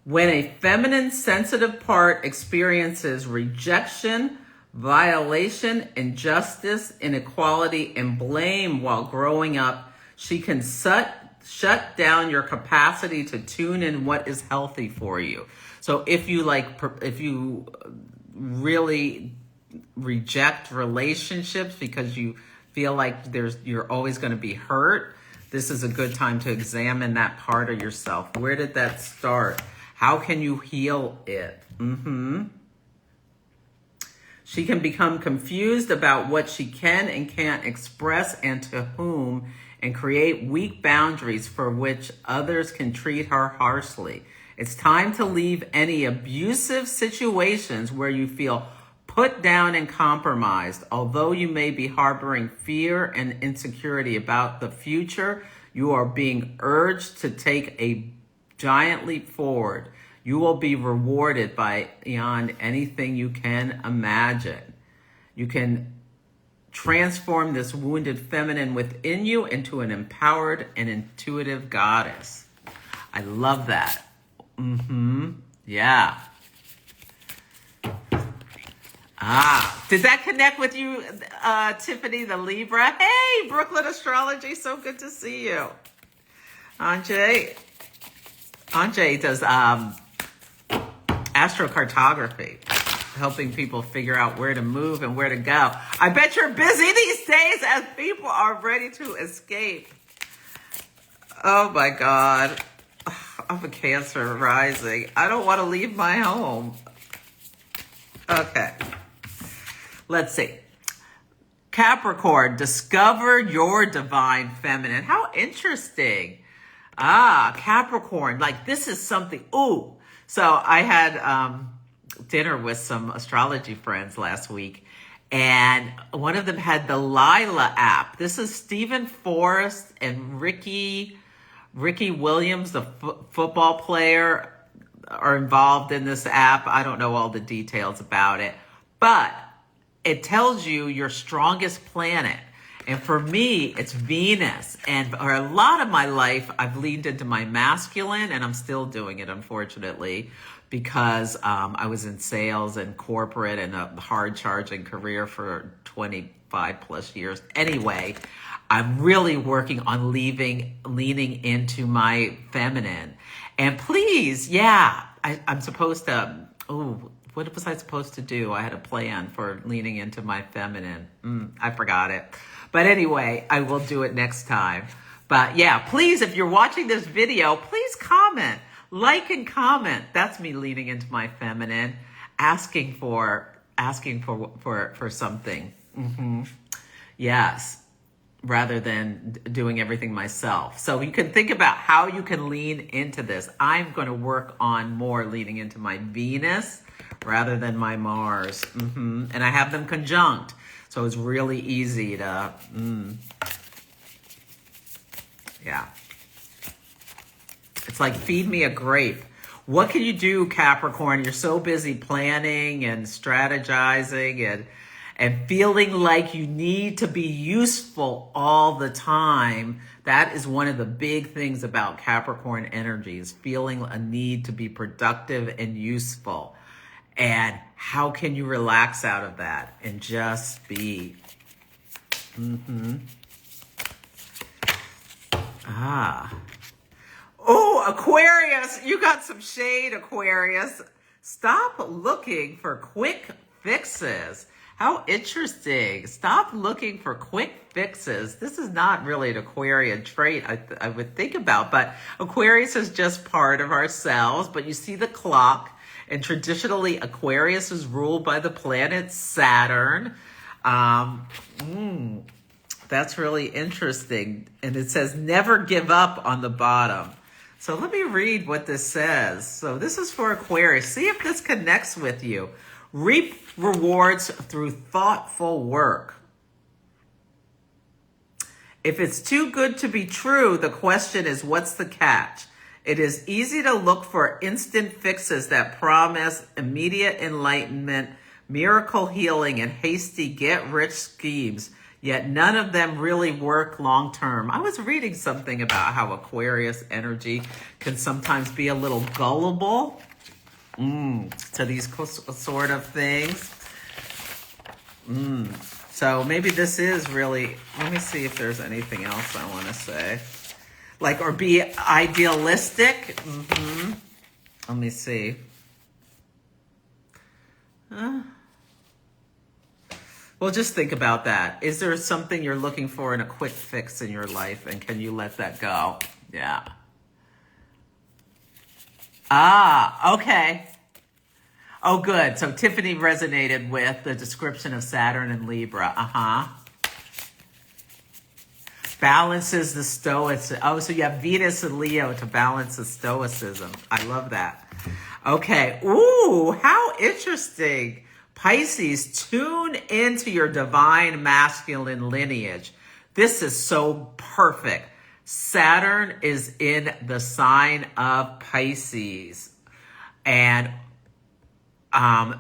Speaker 1: When a feminine sensitive part experiences rejection, violation, injustice, inequality, and blame while growing up, she can shut down your capacity to tune in what is healthy for you. So if you really reject relationships because you feel like you're always going to be hurt, this is a good time to examine that part of yourself. Where did that start? How can you heal it? She can become confused about what she can and can't express and to whom, and create weak boundaries for which others can treat her harshly. It's time to leave any abusive situations where you feel put down and compromised. Although you may be harboring fear and insecurity about the future, you are being urged to take a giant leap forward. You will be rewarded beyond anything you can imagine. You can transform this wounded feminine within you into an empowered and intuitive goddess. I love that. Yeah. Did that connect with you, Tiffany the Libra? Hey, Brooklyn Astrology, so good to see you. Anjay does astrocartography, helping people figure out where to move and where to go. I bet you're busy these days as people are ready to escape. Oh my God. I'm a Cancer rising. I don't want to leave my home. Okay. Let's see. Capricorn, discover your divine feminine. How interesting. Capricorn, like this is something. Ooh. So I had dinner with some astrology friends last week, and one of them had the Lila app. This is Stephen Forrest and Ricky Williams, the football player, are involved in this app. I don't know all the details about it, but it tells you your strongest planet. And for me, it's Venus. And for a lot of my life, I've leaned into my masculine, and I'm still doing it, unfortunately, because I was in sales and corporate and a hard-charging career for 25 plus years. Anyway, I'm really working on leaning into my feminine. And please, yeah, I'm supposed to, what was I supposed to do? I had a plan for leaning into my feminine. I forgot it. But anyway, I will do it next time. But yeah, please, if you're watching this video, please comment, like and comment. That's me leaning into my feminine, asking for something. Yes, rather than doing everything myself. So you can think about how you can lean into this. I'm going to work on more leaning into my Venus rather than my Mars. And I have them conjunct. So it's really easy to, yeah. It's like feed me a grape. What can you do, Capricorn? You're so busy planning and strategizing and feeling like you need to be useful all the time. That is one of the big things about Capricorn energy, is feeling a need to be productive and useful. And how can you relax out of that and just be? Oh, Aquarius, you got some shade, Aquarius. Stop looking for quick fixes. How interesting. Stop looking for quick fixes. This is not really an Aquarian trait I would think about, but Aquarius is just part of ourselves. But you see the clock, and traditionally Aquarius is ruled by the planet Saturn. That's really interesting. And it says never give up on the bottom. So let me read what this says. So this is for Aquarius. See if this connects with you. Reap rewards through thoughtful work. If it's too good to be true, the question is, what's the catch? It is easy to look for instant fixes that promise immediate enlightenment, miracle healing, and hasty get-rich schemes, yet none of them really work long-term. I was reading something about how Aquarius energy can sometimes be a little gullible to these sort of things. So maybe this is really, let me see if there's anything else I want to say. Like, or be idealistic. Let me see. Well, just think about that. Is there something you're looking for in a quick fix in your life, and can you let that go? Yeah. Okay. Oh, good. So Tiffany resonated with the description of Saturn and Libra. Balances the stoicism. Oh, so you have Venus and Leo to balance the stoicism. I love that. Okay. Ooh, how interesting. Pisces, tune into your divine masculine lineage. This is so perfect. Saturn is in the sign of Pisces. And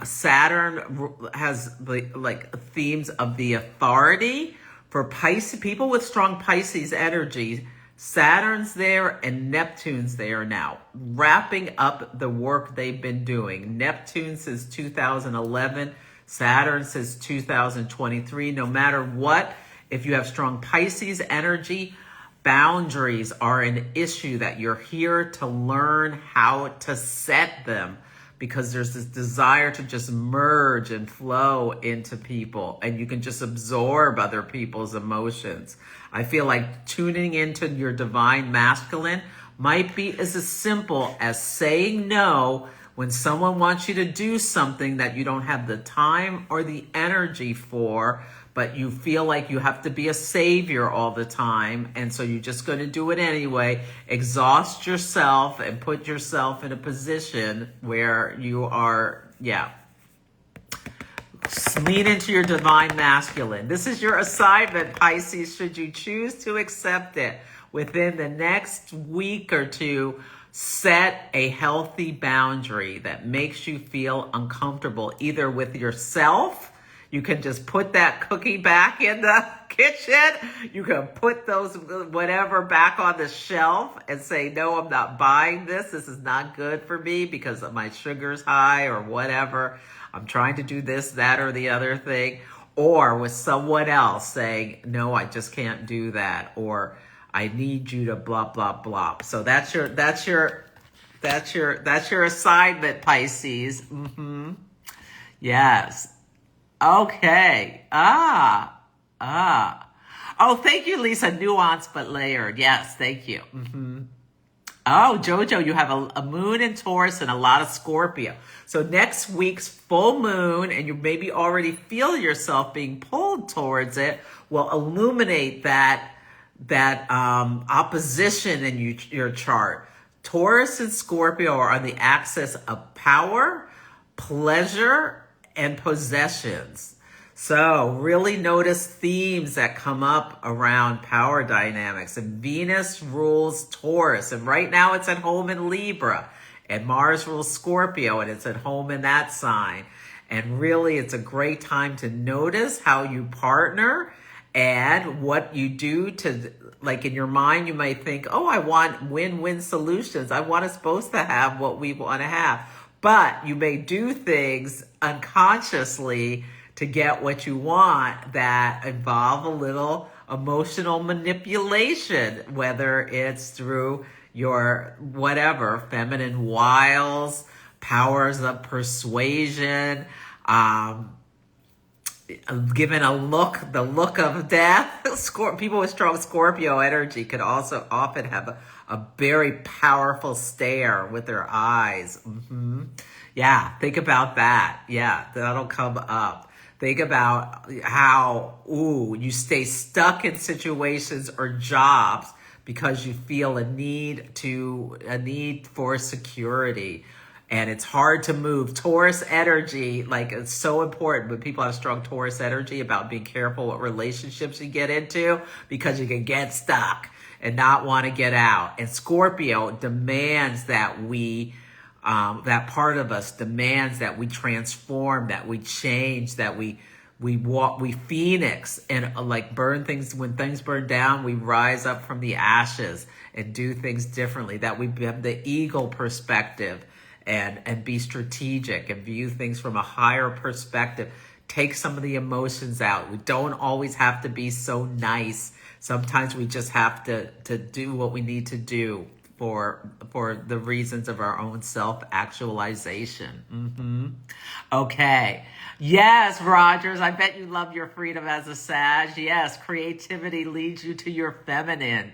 Speaker 1: Saturn has the themes of the authority. For Pisces, people with strong Pisces energy, Saturn's there and Neptune's there now, wrapping up the work they've been doing. Neptune since 2011, Saturn since 2023. No matter what, if you have strong Pisces energy, boundaries are an issue that you're here to learn how to set them, because there's this desire to just merge and flow into people, and you can just absorb other people's emotions. I feel like tuning into your divine masculine might be as simple as saying no when someone wants you to do something that you don't have the time or the energy for, but you feel like you have to be a savior all the time, and so you're just going to do it anyway. Exhaust yourself and put yourself in a position where you are, lean into your divine masculine. This is your assignment, Pisces, should you choose to accept it. Within the next week or two, set a healthy boundary that makes you feel uncomfortable, either with yourself. You can just put that cookie back in the kitchen. You can put those whatever back on the shelf and say, no, I'm not buying this. This is not good for me because my sugar's high or whatever. I'm trying to do this, that, or the other thing. or with someone else saying, no, I just can't do that, or I need you to blah, blah, blah. So that's your assignment, Pisces. Yes. Okay. Oh, thank you, Lisa. Nuanced but layered. Yes, thank you. Oh, Jojo, you have a moon in Taurus and a lot of Scorpio. So next week's full moon, and you maybe already feel yourself being pulled towards it, will illuminate that opposition in your chart. Taurus and Scorpio are on the axis of power, pleasure, and possessions. So really notice themes that come up around power dynamics. And Venus rules Taurus. And right now it's at home in Libra. And Mars rules Scorpio, and it's at home in that sign. And really it's a great time to notice how you partner and what you do to, like in your mind, you might think, oh, I want win-win solutions. I want us both to have what we want to have. But you may do things unconsciously to get what you want that involve a little emotional manipulation, whether it's through your whatever, feminine wiles, powers of persuasion, given the look of death. People with strong Scorpio energy could also often have a very powerful stare with their eyes. Yeah, think about that. Yeah, that'll come up. Think about how, you stay stuck in situations or jobs because you feel a need for security. And it's hard to move. Taurus energy, like it's so important, but people have strong Taurus energy about being careful what relationships you get into because you can get stuck and not want to get out. And Scorpio demands that that part of us demands that we transform, that we change, that we phoenix and like burn things. When things burn down, we rise up from the ashes and do things differently, that we have the eagle perspective and be strategic and view things from a higher perspective. Take some of the emotions out. We don't always have to be so nice. Sometimes we just have to do what we need to do for the reasons of our own self-actualization. Okay. Yes, Rogers, I bet you love your freedom as a Sag. Yes, creativity leads you to your feminine.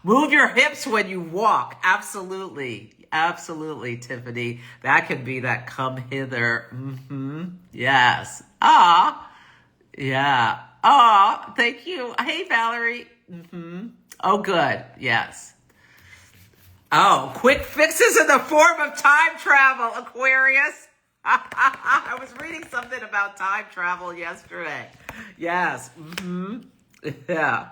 Speaker 1: Move your hips when you walk. Absolutely. Absolutely, Tiffany. That could be that come hither. Yes. Yeah. Thank you. Hey, Valerie. Oh, good. Yes. Oh, quick fixes in the form of time travel, Aquarius. I was reading something about time travel yesterday. Yes. Yeah.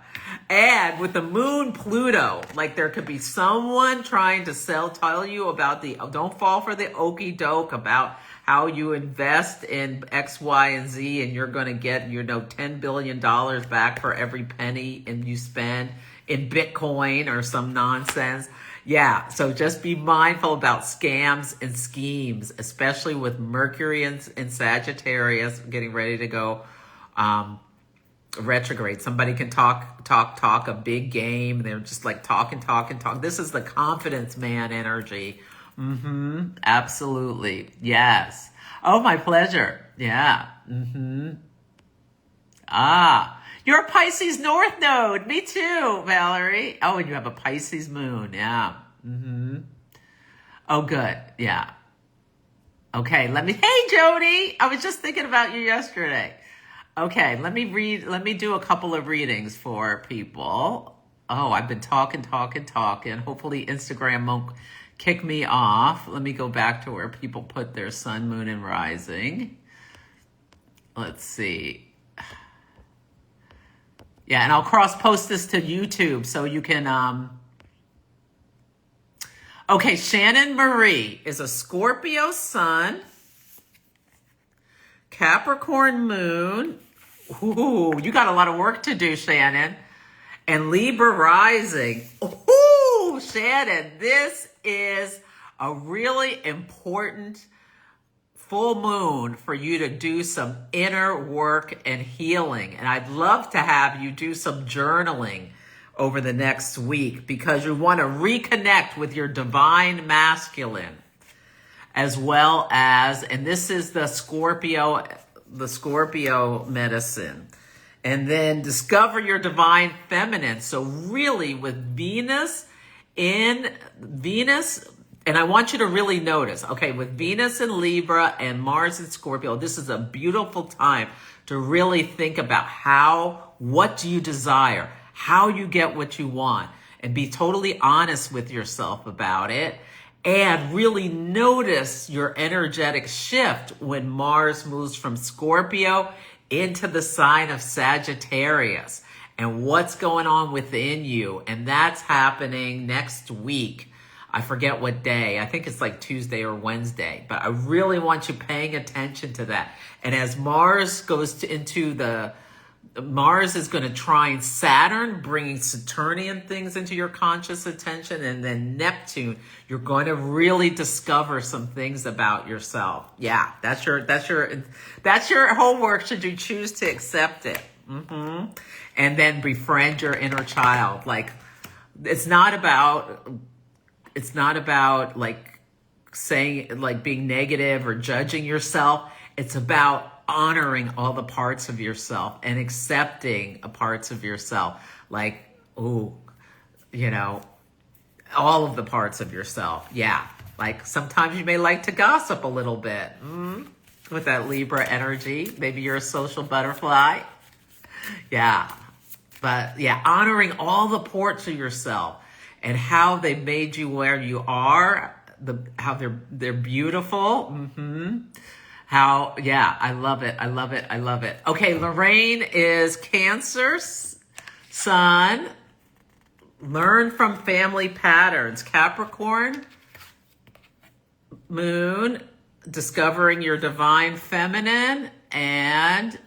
Speaker 1: And with the moon Pluto, like there could be someone trying to tell you about don't fall for the okie doke about how you invest in X, Y, and Z, and you're going to get, $10 billion back for every penny you spend in Bitcoin or some nonsense. Yeah, so just be mindful about scams and schemes, especially with Mercury in Sagittarius getting ready to go retrograde. Somebody can talk a big game. They're just like talking. This is the confidence man energy. Absolutely. Yes. Oh, my pleasure. Yeah. You're a Pisces North Node. Me too, Valerie. Oh, and you have a Pisces moon. Yeah. Oh, good. Yeah. Okay, hey, Jody. I was just thinking about you yesterday. Okay, let me do a couple of readings for people. Oh, I've been talking. Hopefully Instagram won't kick me off. Let me go back to where people put their sun, moon, and rising. Let's see. Yeah, and I'll cross-post this to YouTube so you can... Okay, Shannon Marie is a Scorpio sun, Capricorn moon. Ooh, you got a lot of work to do, Shannon. And Libra rising. Ooh, Shannon, this is a really important full moon for you to do some inner work and healing. And I'd love to have you do some journaling over the next week, because you want to reconnect with your divine masculine, as well as, and this is the Scorpio medicine. And then discover your divine feminine. So really with Venus, and I want you to really notice, okay, with Venus in Libra and Mars in Scorpio, this is a beautiful time to really think about what do you desire, how you get what you want, and be totally honest with yourself about it. And really notice your energetic shift when Mars moves from Scorpio into the sign of Sagittarius, and what's going on within you. And that's happening next week. I forget what day. I think it's like Tuesday or Wednesday, but I really want you paying attention to that. And as Mars goes Mars is going to trine Saturn, bringing Saturnian things into your conscious attention. And then Neptune, you're going to really discover some things about yourself. Yeah, that's your homework should you choose to accept it. And then befriend your inner child. Like, it's not about like saying, like, being negative or judging yourself. It's about honoring all the parts of yourself and accepting parts of yourself. Like, all of the parts of yourself. Yeah. Like, sometimes you may like to gossip a little bit with that Libra energy. Maybe you're a social butterfly. Yeah. But yeah, honoring all the parts of yourself and how they made you where you are, how they're beautiful. I love it. I love it. I love it. Okay, Lorraine is Cancer Sun. Learn from family patterns. Capricorn Moon, discovering your divine feminine. And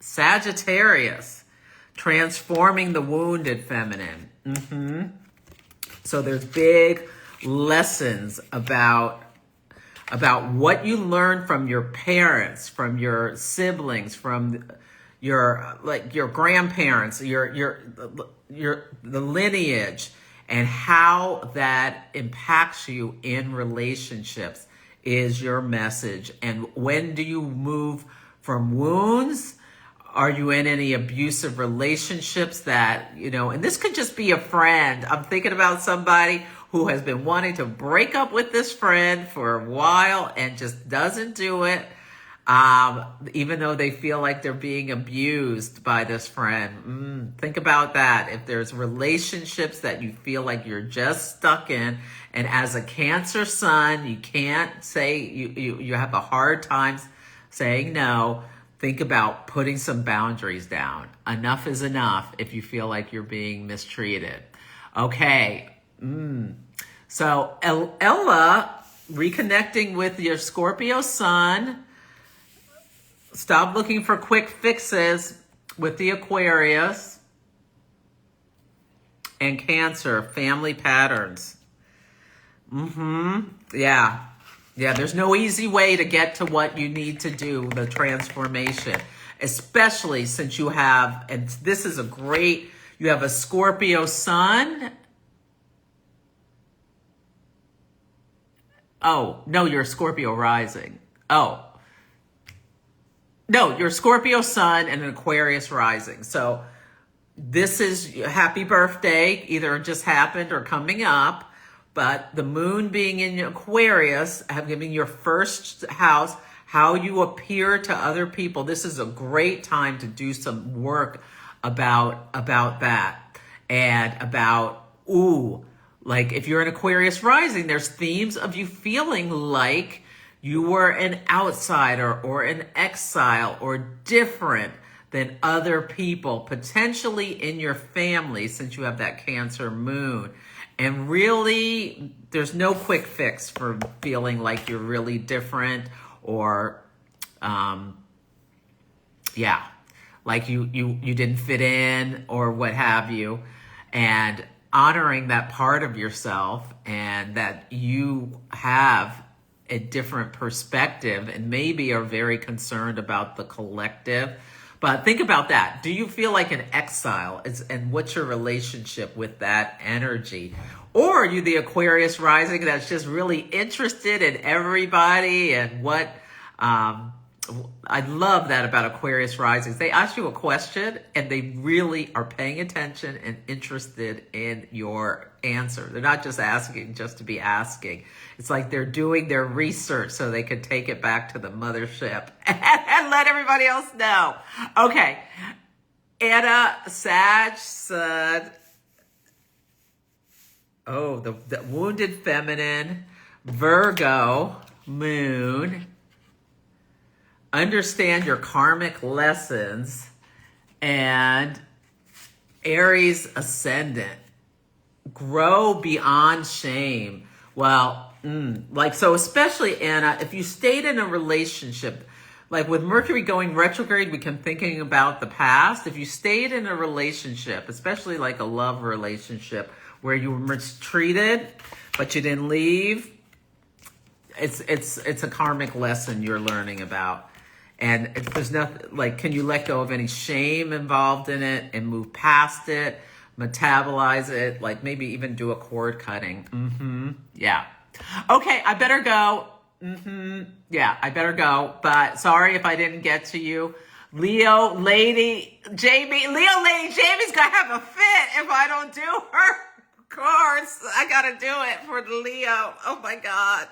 Speaker 1: Sagittarius, transforming the wounded feminine. So there's big lessons about what you learn from your parents, from your siblings, from your grandparents, the lineage, and how that impacts you in relationships is your message. And when do you move from wounds? Are you in any abusive relationships that, and this could just be a friend. I'm thinking about somebody who has been wanting to break up with this friend for a while and just doesn't do it, even though they feel like they're being abused by this friend. Think about that. If there's relationships that you feel like you're just stuck in, and as a Cancer Sun, you can't say, you have a hard time saying no, think about putting some boundaries down. Enough is enough if you feel like you're being mistreated. Okay. So Ella, reconnecting with your Scorpio Sun. Stop looking for quick fixes with the Aquarius. And Cancer, family patterns. Yeah, there's no easy way to get to what you need to do, the transformation. Especially since you have, and this is you have a Scorpio Sun. Oh, no, you're a Scorpio rising. Oh. No, you're a Scorpio Sun and an Aquarius rising. So this is happy birthday, either it just happened or coming up. But the moon being in Aquarius, giving your first house, how you appear to other people. This is a great time to do some work about that. And about, like if you're an Aquarius rising, there's themes of you feeling like you were an outsider or an exile or different than other people, potentially in your family, since you have that Cancer moon. And really, there's no quick fix for feeling like you're really different or, like you didn't fit in or what have you. And honoring that part of yourself and that you have a different perspective and maybe are very concerned about the collective. But think about that. Do you feel like an exile? And what's your relationship with that energy? Or are you the Aquarius rising that's just really interested in everybody and what... I love that about Aquarius risings. They ask you a question and they really are paying attention and interested in your answer. They're not just asking just to be asking. It's like they're doing their research so they can take it back to the mothership and let everybody else know. Okay. Anna, Sag, Sun. Oh, the wounded feminine. Virgo, moon. Understand your karmic lessons, and Aries ascendant. Grow beyond shame. Well, so especially Anna, if you stayed in a relationship, like with Mercury going retrograde, we can thinking about the past. If you stayed in a relationship, especially like a love relationship where you were mistreated, but you didn't leave, it's a karmic lesson you're learning about. And if there's nothing, like, can you let go of any shame involved in it and move past it, metabolize it, like maybe even do a cord cutting? Yeah. Okay, I better go. Yeah, I better go. But sorry if I didn't get to you. Leo lady Jamie's gonna have a fit if I don't do her cards. I gotta do it for the Leo. Oh my God.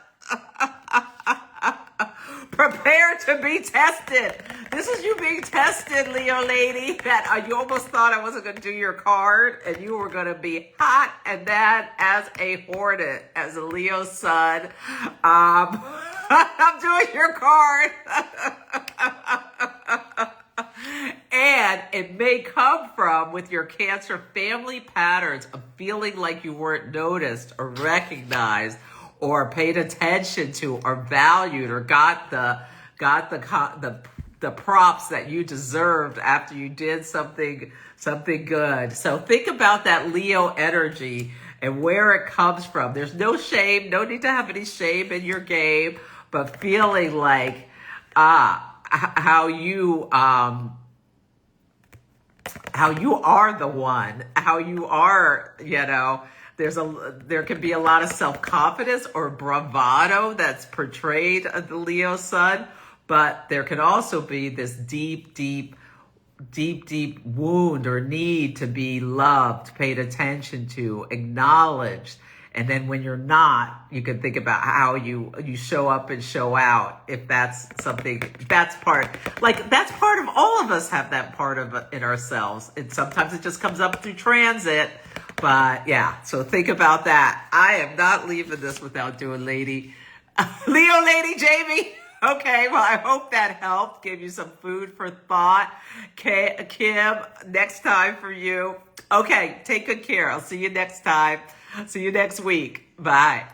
Speaker 1: Prepare to be tested. This is you being tested, Leo lady. That you almost thought I wasn't going to do your card, and you were going to be hot and bad as a hornet, as a Leo sun. I'm doing your card. And it may come from, with your Cancer, family patterns of feeling like you weren't noticed or recognized or paid attention to or valued or got the props that you deserved after you did something good. So think about that Leo energy and where it comes from. There's no shame, no need to have any shame in your game, but feeling like how you are the one, how you are, there can be a lot of self-confidence or bravado that's portrayed of the Leo sun, but there can also be this deep wound or need to be loved, paid attention to, acknowledged. And then when you're not, you can think about how you show up and show out. If that's something, that's part of all of us have that part of it in ourselves. And sometimes it just comes up through transit. But yeah, so think about that. I am not leaving this without doing Leo Lady Jamie. Okay, well, I hope that helped, gave you some food for thought. Kim, next time for you. Okay, take good care. I'll see you next time. See you next week. Bye.